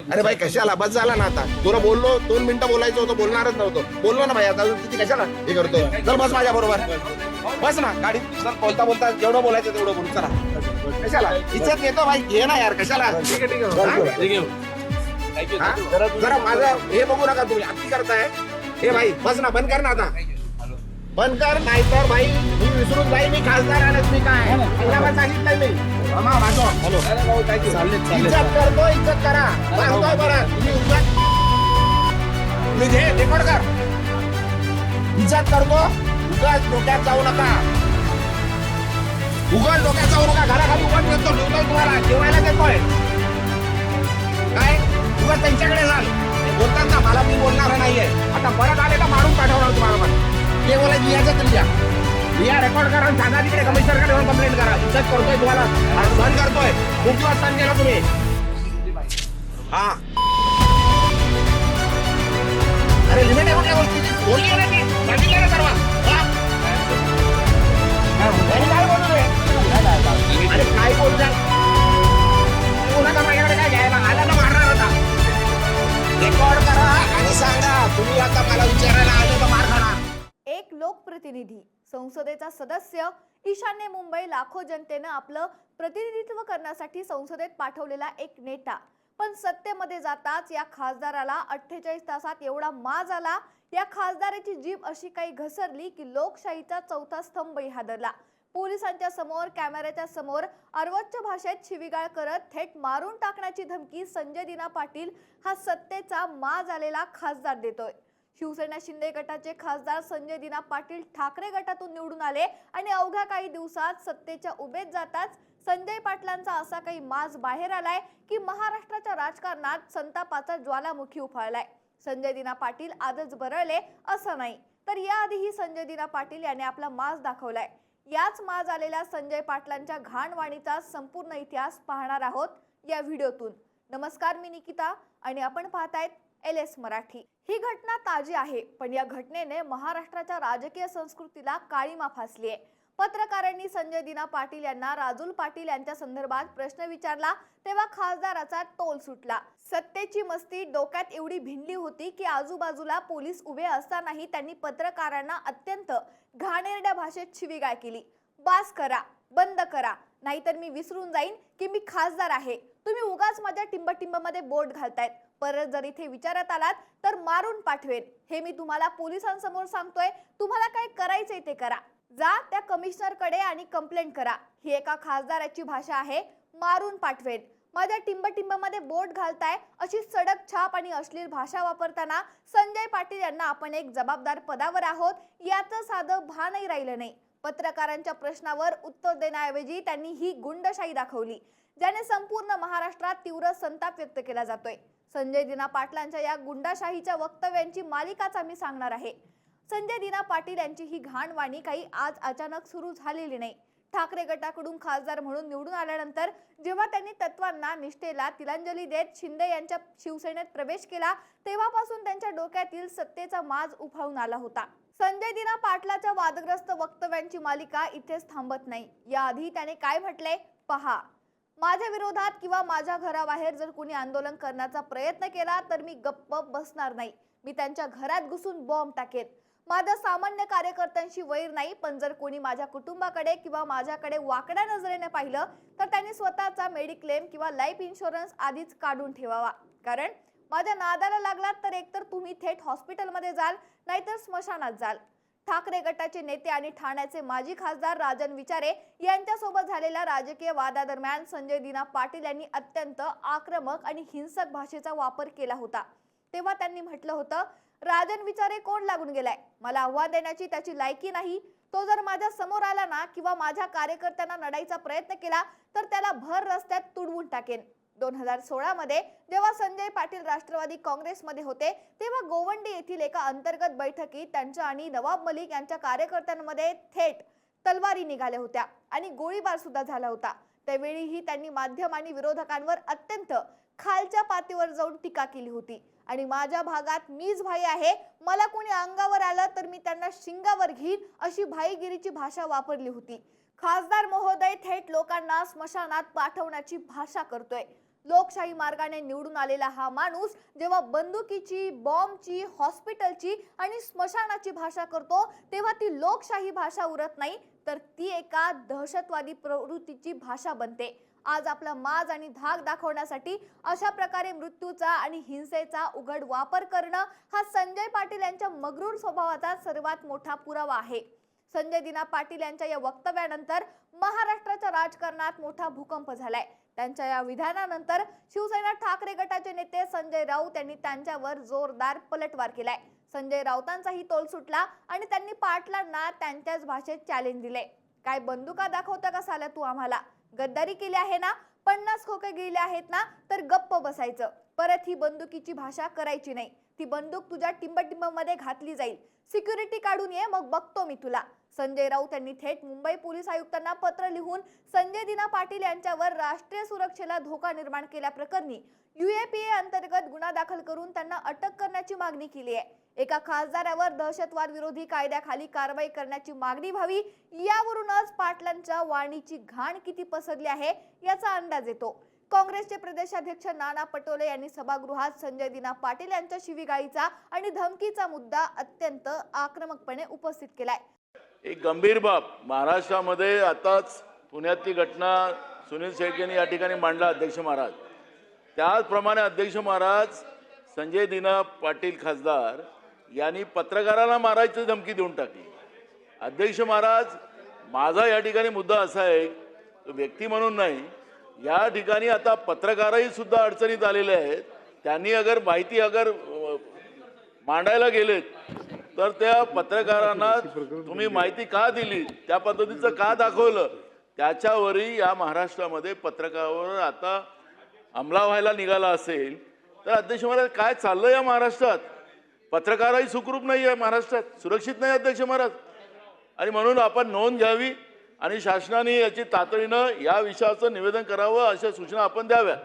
अरे भाई कशाला बस झाला ना आता, तुला बोललो 2 मिनिटं बोलायचं होतं, बोलणारच नव्हतं, बोललो ना भाई आता किती कशाला हे करतोय. चल बस माझ्या बरोबर, बस ना गाडी, चल बोलता बोलता जेवढं बोलायचं तेवढं बोलू. चला कशाला इज्जत घेतो भाई, घे ना यार कशाला. जरा माझं हे बघू नका तुम्ही, अति करताय. हे भाई बस ना, बंद कर ना आता, बंद कर, नाहीतर भाई मी विसरून जाईल मी खासदार आणि मी काय पण सांगितलंय मी. इज्जत करतो, इज्जत करा, सांगतोय बरं तुम्ही इज्जत मी घे रेकॉर्ड कर. इज्जत करतो, उगाच डोक्यात जाऊ नका, उगाच डोक्यात जाऊ नका. घराखाली उगाच देतो, ठेवतोय तुम्हाला जेवायला देतोय काय, उगाच त्यांच्याकडे जाल बोलतात ना, मला मी बोलणार नाहीये. आता परत आले का मारून पाठवणार तुम्हाला. पण ते बोलायचं याचं तरी या रेकॉर्ड करा, सांगा तिकडे कमिशनरकडे जाऊन कंप्लेंट करा. इज्जत करतोय तुम्हाला, बंद करतोय, खूप दिवस सण केला तुम्ही. हा अरे लिमिट आहे कुठल्या गोष्टीची, बोलली ना ती, सांगितलं ना सर्व. काय बोलू रे, अरे काय बोलू पुन्हा माझ्याकडे काय घ्यायला आला ना, मारणार होता. रेकॉर्ड करा आणि सांगा तुम्ही आता मला विचारायला आले तर मार खाणार. एक लोकप्रतिनिधी, संसदेचा सदस्य, ईशान्य मुंबई, लाखो जनतेनं आपलं प्रतिनिधित्व करण्यासाठी संसदेत पाठवलेला एक नेता. पण सत्तेमध्ये जाताच या खासदाराला 48 तासात एवढा माज आला. या खासदाराची जीभ अशी काही घसरली की लोकशाहीचा चौथा स्तंभही हादरला. पोलिसांच्या समोर, कॅमेऱ्याच्या समोर अर्वच्च भाषेत शिवीगाळ करत थेट मारून टाकण्याची धमकी संजय दिना पाटील हा सत्तेचा माज आलेला खासदार देतोय. शिवसेना शिंदे गटाचे खासदार संजय दिना पाटील ठाकरे गटातून निवडून आले आणि अवघ्या काही दिवसात सत्तेच्या उभेत जाताच संजय पाटलांचा असा काही माज बाहेर आलाय की महाराष्ट्राच्या राजकारणात संतापाचा ज्वालामुखी उफाळलाय. संजय दिना पाटील आजच बरळले असं नाही, तर याआधीही संजय दिना पाटील यांनी आपला माज दाखवलाय. याच माज आलेल्या संजय पाटलांच्या घाणवाणीचा संपूर्ण इतिहास पाहणार आहोत या व्हिडिओतून. नमस्कार, मी निकिता आणि आपण पाहतायत LS मराठी. ही घटना ताजी आहे, पण या घटनेने महाराष्ट्राच्या राजकीय संस्कृतीला काळीमा फासली आहे. पत्रकारांनी संजय दिना पाटील यांना राजूल पाटील यांच्या संदर्भात प्रश्न विचारला तेव्हा खासदाराचा तोल सुटला. सत्तेची मस्ती डोक्यात एवढी भिनली होती की आजूबाजूला पोलीस उभे असतानाही त्यांनी पत्रकारांना अत्यंत घाणेरड्या भाषेत शिवीगाळ केली. बास करा, बंद करा, नाहीतर मी विसरून जाईन की मी खासदार आहे. तुम्ही उगाच माझ्या टिंबटिंबमध्ये बोट घालतायत. परत जर इथे विचारत आलात तर मारून पाठवेन. हे मी तुम्हाला पोलिसांसमोर सांगतोय. तुम्हाला काय करायचंय ते करा. जा त्या कमिशनरकडे आणि कंप्लेंट करा. ही एका खासदाराची भाषा आहे. मारून पाठवेन. माझ्या टिंबटिंबमध्ये बोट घालताय अशी सडक छाप आणि अश्लील भाषा वापरताना संजय पाटील यांना आपण एक जबाबदार पदावर आहोत याचं साधं भानही राहिलं नाही. पत्रकारांच्या प्रश्नावर उत्तर देण्याऐवजी त्यांनी ही गुंडशाही दाखवली, ज्याने संपूर्ण महाराष्ट्रात तीव्र संताप व्यक्त केला जातोय. संजय दिना पाटलांच्या या गुंडाशाहीच्या वक्तव्यांची मालिकाच आम्ही सांगणार आहे. संजय दिना पाटील यांची ही घाणवाणी काही आज अचानक सुरू झालेली नाही. ठाकरे गटाकडून खासदार म्हणून निवडून आल्यानंतर जेव्हा त्यांनी तत्वांना, निष्ठेला तिलांजली देत शिंदे यांच्या शिवसेनेत प्रवेश केला तेव्हापासून त्यांच्या डोक्यातील सत्तेचा माज उफाळून आला होता. संजय दिना पाटलाच्या वादग्रस्त वक्तव्यांची मालिका इथेच थांबत नाही. याआधी त्याने काय म्हटले पहा. माझ्या विरोधात किंवा माझ्या घराबाहेर जर कोणी आंदोलन करण्याचा प्रयत्न केला तर मी गप्प बसणार नाही. मी त्यांच्या घरात घुसून बॉम्ब टाकेन. माझ्या सामान्य कार्यकर्त्यांशी वैर नाही, पण जर कोणी माझ्या कुटुंबाकडे किंवा माझ्याकडे वाकड्या नजरेने पाहिलं तर त्यांनी स्वतःचा मेडिक्लेम किंवा लाईफ इन्शुरन्स आधीच काढून ठेवावा. कारण माझ्या नादाला लागलात तर एकतर तुम्ही थेट हॉस्पिटलमध्ये जाल, नाहीतर स्मशानात जाल. ठाकरे गटाचे नेते आणि ठाण्याचे माजी खासदार राजन विचारे यांच्यासोबत झालेल्या राजकीय वादादरम्यान संजय दिना पाटील यांनी अत्यंत आक्रमक आणि हिंसक भाषेचा वापर केला होता. तेव्हा त्यांनी म्हटलं होतं, राजन विचारे कोण लागून गेलाय, मला आव्हान देण्याची त्याची लायकी नाही. तो जर माझ्या समोर आला ना किंवा माझ्या कार्यकर्त्यांना नडायचा प्रयत्न केला तर त्याला भर रस्त्यात तुडवून टाकेन. 2016 मध्ये जेव्हा संजय पाटील राष्ट्रवादी काँग्रेसमध्ये होते तेव्हा गोवंडी येथील एका अंतर्गत बैठकीत त्यांच्या आणि नवाब मलिक यांच्या कार्यकर्त्यांमध्ये थेट तलवारी निघाल्या होत्या आणि गोळीबार सुद्धा झाला होता. त्यावेळीही त्यांनी माध्यम आणि विरोधकांवर अत्यंत खालच्या पातळीवर जाऊन टीका केली होती आणि माझ्या भागात मीच भाई आहे, मला कोणी अंगावर आलं तर मी त्यांना शिंगावर घेईन अशी भाईगिरीची भाषा वापरली होती. खासदार महोदय थेट लोकांना स्मशानात पाठवण्याची भाषा करतोय. लोकशाही मार्गाने निवडून आलेला हा माणूस जेव्हा बंदुकीची, बॉम्बची, हॉस्पिटलची आणि स्मशानाची भाषा करतो तेव्हा ती लोकशाही भाषा उरत नाही, तर ती एका दहशतवादी प्रवृत्तीची भाषा बनते। आज आपला माज आणि धाक दाखवण्यासाठी अशा प्रकारे मृत्यूचा आणि हिंसेचा उघड वापर करणं हा संजय पाटील यांच्या मगरूर स्वभावाचा सर्वात मोठा पुरावा आहे। संजय दिना पाटील यांच्या या वक्तव्यानंतर महाराष्ट्राच्या राजकारणात मोठा भूकंप झालाय। त्यांच्या या विधानानंतर शिवसेना ठाकरे गटाचे नेते संजय राऊत यांनी त्यांच्यावर जोरदार पलटवार केलाय। संजय राऊतांचाही तोल सुटला आणि त्यांनी पाटलांना त्यांच्याच भाषेत चॅलेंज दिले। काय बंदुका दाखवता का साला तू आम्हाला? गद्दारी केली आहे ना? 50 खोके गिळले आहेत ना? तर गप्प बसायचं। परत ही बंदुकीची भाषा करायची नाही। ती बंदूक तुझ्या टिंबटिंबमध्ये घातली जाईल। सिक्युरिटी काढून ये, मग बघतो मी तुला। संजय राऊत यांनी थेट मुंबई पोलीस आयुक्तांना पत्र लिहून संजय दिना पाटील यांच्यावर राष्ट्रीय सुरक्षेला धोका निर्माण केल्याप्रकरणी UAPA अंतर्गत गुन्हा दाखल करून त्यांना अटक करण्याची मागणी केली आहे। एका खासदारावर दहशतवाद विरोधी कायद्याखाली कारवाई करण्याची मागणी व्हावी, यावरूनच पाटलांच्या वाणीची घाण किती पसरली आहे याचा अंदाज येतो। काँग्रेसचे प्रदेशाध्यक्ष नाना पटोले यांनी सभागृहात संजय दिना पाटील यांच्या शिवीगाळीचा आणि धमकीचा मुद्दा अत्यंत आक्रमकपणे उपस्थित केलाय। एक गंभीर बाब महाराष्ट्रामध्ये आताच पुण्यातली घटना सुनील शेळकेंनी या ठिकाणी मांडला अध्यक्ष महाराज। त्याचप्रमाणे अध्यक्ष महाराज संजय दिना पाटील खासदार यांनी पत्रकाराला मारायची धमकी देऊन टाकली। अध्यक्ष महाराज, माझा या ठिकाणी मुद्दा असा आहे, तो व्यक्ती म्हणून नाही, या ठिकाणी आता पत्रकारही सुद्धा अडचणीत आलेले आहेत। त्यांनी माहिती मांडायला गेलेत तर त्या पत्रकारांना तुम्ही माहिती का दिली, त्या पद्धतीचं का दाखवलं, त्याच्यावरही या महाराष्ट्रामध्ये पत्रकारावर आता हमला व्हायला निघाला असेल तर अध्यक्ष महाराज काय चाललंय या महाराष्ट्रात? पत्रकारही सुखरूप नाही आहे महाराष्ट्रात, सुरक्षित नाही अध्यक्ष महाराज। आणि म्हणून आपण नोंद घ्यावी आणि शासनाने याची तातडीनं या विषयाचं निवेदन करावं, अशा सूचना आपण द्याव्या।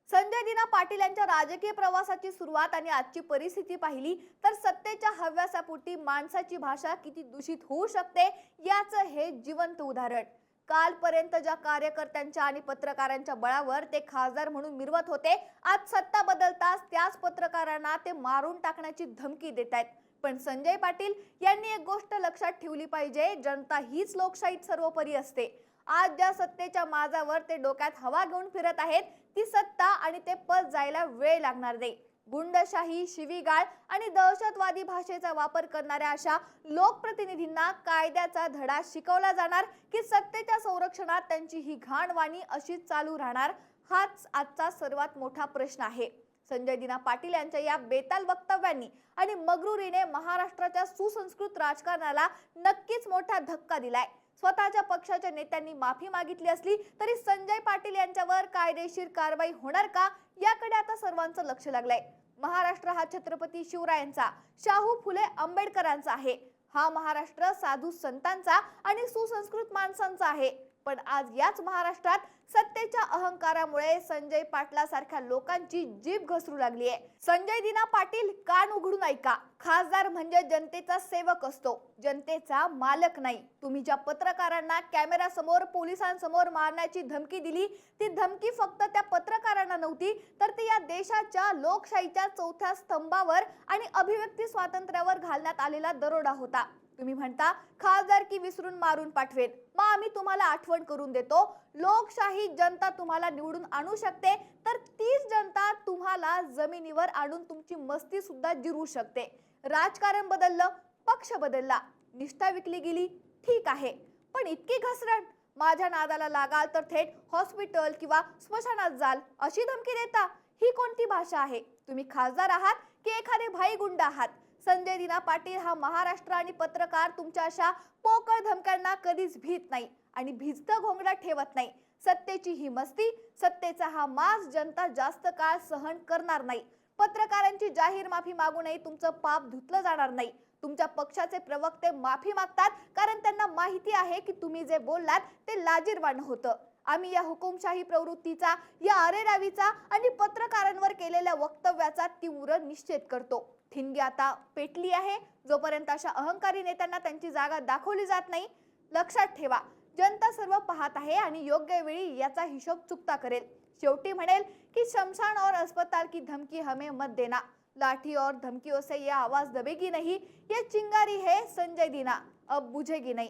संजय दिना पाटील यांच्या राजकीय प्रवासाची सुरुवात आणि आजची परिस्थिती पाहिली तर सत्तेच्या हव्यासापोटी माणसाची भाषा किती दूषित होऊ शकते याचं हे जिवंत उदाहरण। कालपर्यंत ज्या कार्यकर्त्यांच्या आणि पत्रकारांच्या बळावर ते खासदार म्हणून मिरवत होते, आज सत्ता बदलताच त्याच पत्रकारांना ते मारून टाकण्याची धमकी देत आहेत। पण संजय पाटील यांनी एक गोष्ट लक्षात ठेवली पाहिजे, जनता हीच लोकशाहीत सर्वोपरी असते। आज ज्या सत्तेच्या माजावर ते डोक्यात हवा घेऊन फिरत आहेत, ती सत्ता आणि ते पद जायला वेळ लागणार नाही। गुंडशाही, शिवीगाळ आणि दहशतवादी भाषेचा वापर करणाऱ्या अशा लोकप्रतिनिधींना कायद्याचा धडा शिकवला जाणार की सत्तेच्या संरक्षणात त्यांची ही घाण वाणी अशीच चालू राहणार? हाच आजचा सर्वात मोठा प्रश्न आहे। संजय दिना पाटील यांच्या या बेताल वक्तव्यांनी आणि मगरुरीने महाराष्ट्राच्या सुसंस्कृत राजकारणाला नक्कीच मोठा धक्का दिलाय। स्वतःच्या पक्षाच्या नेत्यांनी माफी मागितली असली तरी संजय पाटील यांच्यावर कायदेशीर कारवाई होणार का, याकडे आता सर्वांचं लक्ष लागलंय। महाराष्ट्र हा छत्रपती शिवरायांचा, शाहू फुले आंबेडकरांचा आहे। हा महाराष्ट्र साधू संतांचा आणि सुसंस्कृत माणसांचा आहे। पण आज याच महाराष्ट्रात सत्तेच्या अहंकारामुळे संजय पाटलासारख्या लोकांची जीभ घसरू लागली आहे। संजय दिना पाटील, कान उघडून ऐका। खासदार म्हणजे जनतेचा सेवक असतो, जनतेचा मालक नाही। तुम्ही ज्या पत्रकारांना कॅमेरा समोर, पोलिसांसमोर मारण्याची धमकी दिली, ती धमकी फक्त त्या पत्रकारांना नव्हती, तर ती या देशाच्या लोकशाहीच्या चौथ्या स्तंभावर आणि अभिव्यक्ती स्वातंत्र्यावर घालण्यात आलेला दरोडा होता। तुम्ही म्हणता खासदारकी विसरून मारून पाठवेल, मग आम्ही तुम्हाला आठवण करून देतो, लोकशाही जनता तुम्हाला निवडून आणू शकते, तर तीच जनता तुम्हाला जमिनीवर आणून तुमची मस्ती सुद्धा जिरवू शकते। राजकारण बदललं, पक्ष बदलला, निष्ठा विकली गेली, ठीक आहे, पण इतकी घसरण? माझ्या नादाला लागाल तर थेट हॉस्पिटल किंवा स्मशानात जाल अशी धमकी देता? ही कोणती भाषा आहे? तुम्ही खासदार आहात की एखादे भाई गुंड आहात? संजय दिना पाटील हा महाराष्ट्र आणि पत्रकार तुमच्या अशा पोकळ धमक्यांना कधीच भीत नाही आणि भिजतं घोंगडा ठेवत नाही। सत्तेची ही मस्ती, सत्तेचा हा माज जनता जास्त काळ सहन करणार नाही। पत्रकारांची जाहीर माफी मागूनही तुमचं पाप धुतलं जाणार नाही। तुमच्या पक्षाचे प्रवक्ते माफी मागतात कारण त्यांना माहिती आहे की तुम्ही जे बोललात ते लाजिरवाणं होतं। आम्ही या हुकुमशाही प्रवृत्तीचा, या अरेरावीचा आणि पत्रकारांवर केलेल्या वक्तव्याचा तीव्र निषेध करतो। ठिणगी आता पेटली आहे। जोपर्यंत अशा अहंकारी नेत्यांना त्यांची जागा दाखवली जात नाही, लक्षात ठेवा, जनता सर्व पाहत आहे आणि योग्य वेळी याचा हिशोब चुकता करेल। शेवटी म्हणेल कि शमशान और अस्पताल की धमकी हमें मत देना, लाठी और धमकियों से ये आवाज दबेगी नहीं, ये चिंगारी है संजय दीना, अब बुझेगी नहीं।